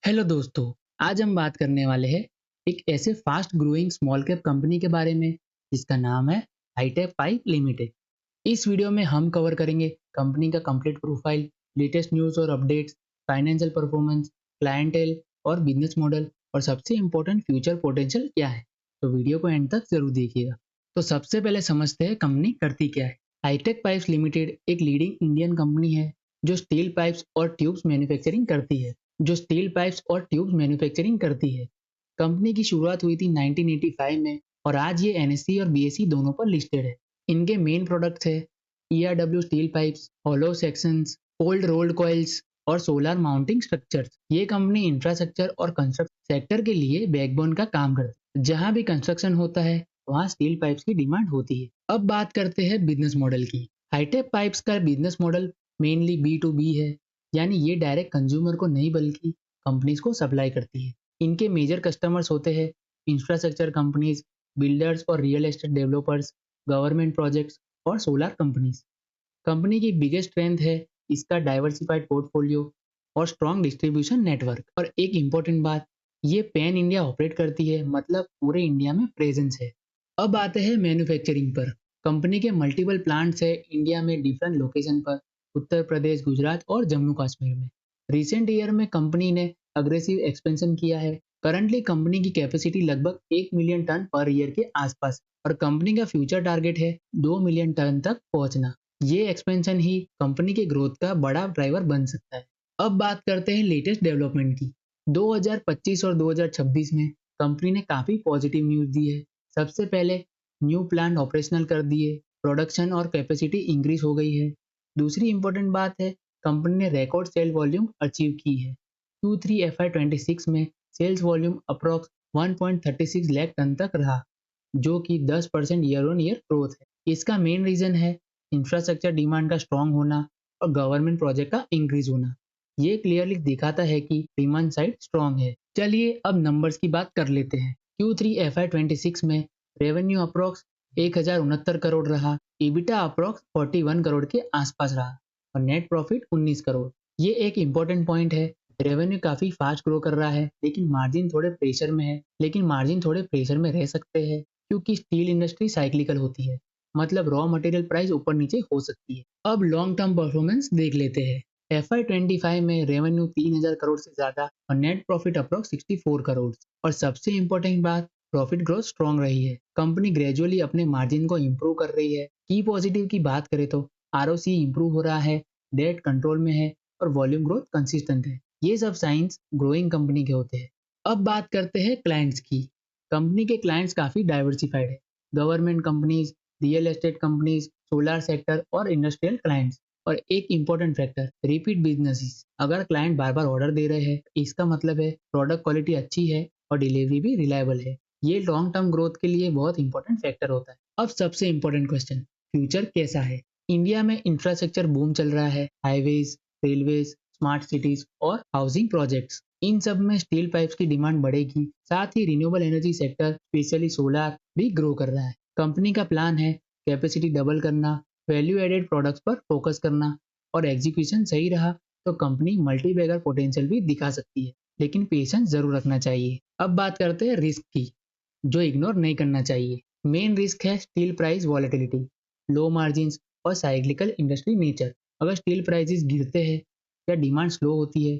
Hello दोस्तों। आज हम बात करने वाले हैं एक ऐसे fast growing small cap company के बारे में जिसका नाम है हाईटेक पाइप लिमिटेड। इस वीडियो में हम कवर करेंगे कंपनी का कंप्लीट प्रोफाइल, लेटेस्ट न्यूज़ और अपडेट्स, फाइनेंशियल परफॉर्मेंस, क्लाइंटेल और बिजनेस मॉडल और सबसे इम्पोर्टेंट फ्यूचर पोटेंशियल क्या है। तो वीडियो को एंड तक जरूर देखिएगा। तो सबसे पहले समझते हैं कंपनी करती क्या है। हाईटेक पाइप्स लिमिटेड एक लीडिंग इंडियन कंपनी है जो स्टील पाइप्स और ट्यूब्स मैन्युफैक्चरिंग करती है। कंपनी की शुरुआत हुई थी 1985 में और आज ये एनएससी और बीएसई दोनों पर लिस्टेड है। इनके मेन प्रोडक्ट्स है ERW steel pipes, hollow sections, cold rolled coils और सोलर माउंटिंग स्ट्रक्चर्स। ये कंपनी इंफ्रास्ट्रक्चर और कंस्ट्रक्शन सेक्टर के लिए बैकबोन का काम करती है। जहां भी कंस्ट्रक्शन होता है वहां स्टील पाइप्स की डिमांड होती है। अब बात करते हैं बिजनेस मॉडल की। हाईटेक पाइप्स का business model mainly B to B है, यानी ये डायरेक्ट कंज्यूमर को नहीं बल्कि कंपनीज को सप्लाई करती है। इनके मेजर कस्टमर्स होते हैं इंफ्रास्ट्रक्चर कंपनीज, बिल्डर्स और real estate developers, government projects और सोलर कंपनीज। कंपनी की बिगेस्ट स्ट्रेंथ है इसका डाइवर्सिफाइड पोर्टफोलियो और स्ट्रॉन्ग डिस्ट्रीब्यूशन नेटवर्क। और एक इम्पोर्टेंट बात, ये पैन इंडिया ऑपरेट करती है, मतलब पूरे इंडिया में प्रेजेंस है। अब आते हैं मैन्युफैक्चरिंग पर। कंपनी के मल्टीपल प्लांट्स है इंडिया में डिफरेंट लोकेशन पर, उत्तर प्रदेश, गुजरात और जम्मू कश्मीर में। रिसेंट ईयर में कंपनी ने अग्रेसिव एक्सपेंशन किया है। करंटली कंपनी की कैपेसिटी लगभग 1 मिलियन टन पर ईयर के आसपास और कंपनी का फ्यूचर टारगेट है 2 मिलियन टन तक पहुंचना। ये एक्सपेंशन ही कंपनी के ग्रोथ का बड़ा ड्राइवर बन सकता है। अब बात करते हैं लेटेस्ट डेवलपमेंट की। 2025 और 2026 में कंपनी ने काफी पॉजिटिव न्यूज दी है। सबसे पहले न्यू प्लांट ऑपरेशनल कर दिए, प्रोडक्शन और कैपेसिटी इंक्रीज हो गई है। दूसरी इंपॉर्टेंट बात है कंपनी ने रिकॉर्ड सेल वॉल्यूम अचीव की है। Q3 FY26 में sales volume approx 1.36 lakh tonne तक रहा, जो कि 10% ईयर ऑन ईयर ग्रोथ है। इसका मेन रीजन है इंफ्रास्ट्रक्चर डिमांड का स्ट्रांग होना और गवर्नमेंट प्रोजेक्ट का इंक्रीज होना। ये क्लियरली दिखाता है कि डिमांड साइड स्ट्रांग है। चलिए अब नंबर्स की बात कर लेते हैं। Q3 FY26 में रेवेन्यू अप्रॉक्स 1069 करोड़ रहा, EBITDA अप्रॉक्स 41 करोड़ के आसपास रहा और नेट प्रॉफिट 19 करोड़। ये एक इम्पोर्टेंट पॉइंट है। रेवेन्यू काफी फास्ट ग्रो कर रहा है लेकिन मार्जिन थोड़े प्रेशर में रह सकते हैं क्योंकि स्टील इंडस्ट्री साइक्लिकल होती है, मतलब रॉ मटेरियल प्राइस ऊपर नीचे हो सकती है। अब लॉन्ग टर्म परफॉर्मेंस देख लेते हैं। FY25 में रेवेन्यू 3000 करोड़ से ज्यादा और नेट प्रॉफिट अप्रॉक्स 64 करोड़। और सबसे इम्पोर्टेंट बात, प्रॉफिट ग्रोथ स्ट्रांग रही है। कंपनी ग्रेजुअली अपने मार्जिन को इम्प्रूव कर रही है। की पॉजिटिव की बात करें तो ROC इम्प्रूव हो रहा है, डेट कंट्रोल में है और वॉल्यूम ग्रोथ कंसिस्टेंट है। ये सब साइंस ग्रोइंग कंपनी के होते हैं। अब बात करते हैं क्लाइंट्स की। कंपनी के क्लाइंट्स काफी डाइवर्सिफाइड है। Government companies, real estate companies, solar sector और इंडस्ट्रियल क्लाइंट्स। और एक इम्पोर्टेंट फैक्टर, रिपीट बिजनेसेस। अगर क्लाइंट बार बार ऑर्डर दे रहे हैं इसका मतलब है प्रोडक्ट क्वालिटी अच्छी है और डिलीवरी भी रिलायबल है। ये लॉन्ग टर्म ग्रोथ के लिए बहुत इंपॉर्टेंट फैक्टर होता है। अब सबसे इम्पोर्टेंट क्वेश्चन, फ्यूचर कैसा है। इंडिया में इंफ्रास्ट्रक्चर बूम चल रहा है, हाईवेज, रेलवेज, स्मार्ट सिटीज और हाउसिंग प्रोजेक्ट्स। इन सब में स्टील पाइप्स की डिमांड बढ़ेगी। साथ ही renewable energy sector specially solar भी ग्रो कर रहा है। कंपनी का प्लान है कैपेसिटी डबल करना, वैल्यू एडेड प्रोडक्ट्स पर फोकस करना और एग्जीक्यूशन सही रहा तो कंपनी मल्टी बैगर पोटेंशियल भी दिखा सकती है, लेकिन पेशेंस जरूर रखना चाहिए। अब बात करते हैं रिस्क की, जो इग्नोर नहीं करना चाहिए। मेन रिस्क है steel price volatility, low margin और साइक्लिकल इंडस्ट्री नेचर। अगर स्टील प्राइसेस गिरते हैं या डिमांड स्लो होती है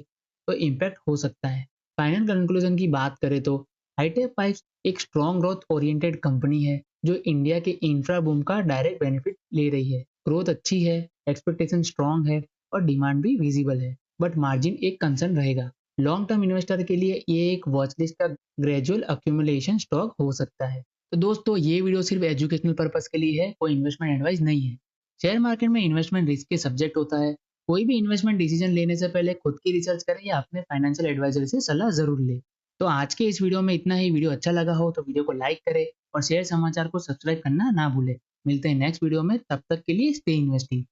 तो इम्पैक्ट हो सकता है। फाइनल कंक्लूजन की बात करें तो हाईटेक पाइप्स एक स्ट्रॉन्ग ग्रोथ ओरिएंटेड कंपनी है जो इंडिया के इंफ्रा बूम का डायरेक्ट बेनिफिट ले रही है। ग्रोथ अच्छी है, एक्सपेक्टेशन स्ट्रॉन्ग है और डिमांड भी विजिबल है, बट मार्जिन एक कंसर्न रहेगा। लॉन्ग टर्म इन्वेस्टर के लिए ये एक वॉच लिस्ट का ग्रेजुअल अक्यूमुलेशन स्टॉक हो सकता है। तो दोस्तों ये वीडियो सिर्फ एजुकेशनल पर्पस के लिए है, कोई इन्वेस्टमेंट एडवाइस नहीं है। शेयर मार्केट में इन्वेस्टमेंट रिस्क के सब्जेक्ट होता है। कोई भी इन्वेस्टमेंट डिसीजन लेने से पहले खुद की रिसर्च करें या अपने फाइनेंशियल एडवाइजर से सलाह जरूर ले। तो आज के इस वीडियो में इतना ही। वीडियो अच्छा लगा हो तो वीडियो को लाइक करें और शेयर समाचार को सब्सक्राइब करना ना भूले। मिलते हैं नेक्स्ट वीडियो में, तब तक के लिए स्टे इन्वेस्टिंग।